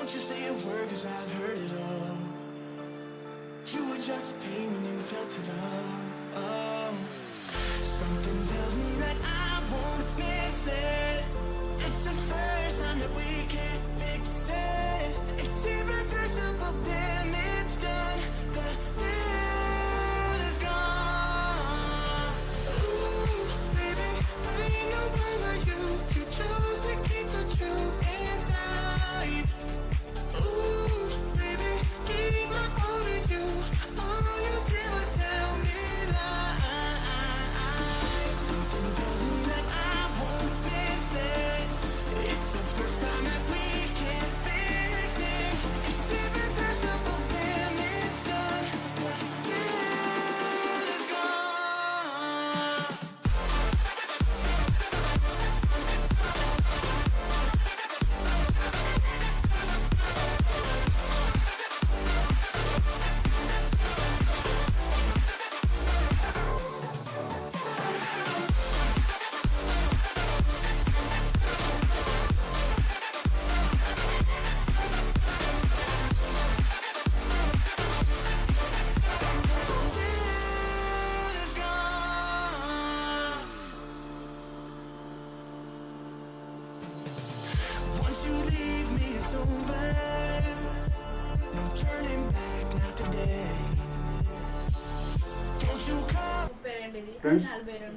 Don't you say a word, cause I've heard it all. You were just pain when you felt it all. Oh. Something tells me that I won't miss it. It's the first time that we can't fix it. It's irreversible damage done. The thrill is gone. Ooh, baby, there ain't nobody like you. You chose to keep the truth inside. Ooh, baby, keep my all to you. All you did was tell me lies. Something tells me that I won't miss it. It's the first time that we can't fix it. It's irreversible damage done. The thrill is gone. Once you leave me, it's over. No turning back, not today. Don't you come. Friends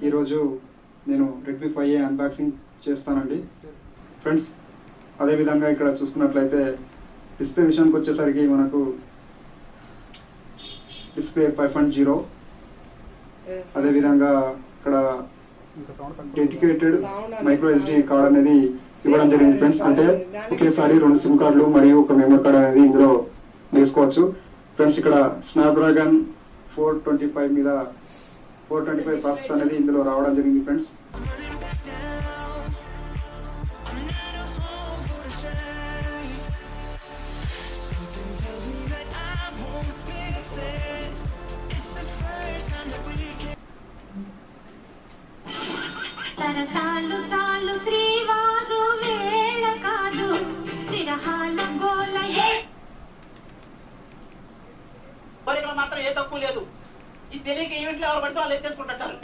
ఈరోజు నేను Redmi 5A unboxing చేస్తానండి. Friends అదేవిధంగా ఇక్కడ చూసుకున్నట్లయితే display విషయానికి వచ్చేసరికి మనకు display 5.0, అదేవిధంగా ఇక్కడ డెడికేటెడ్ మైక్రో SD కార్డ్ అనేది ఇవ్వడం జరిగింది ఫ్రెండ్స్. అంటే ఒకేసారి 2 సిమ్ కార్డులు మరియు ఒక మెమరీ కార్డ్ అనేది ఇందులో వేసుకోవచ్చు ఫ్రెండ్స్. ఇక్కడ స్నాప్డ్రాగన్ 425 మీద 425 ప్రాసెస్ అనేది ఇందులో రావడం జరిగింది ఫ్రెండ్స్. తరసాలు చాలు శ్రీవారు వేళ కాదు విరహాల గోలయే. మరి ఇక్కడ మాత్రం ఏ తప్పు లేదు. ఇది తెలియక ఈవెంట్లు ఎవరు పడితే వాళ్ళు ఎత్తేసుకుంటారు.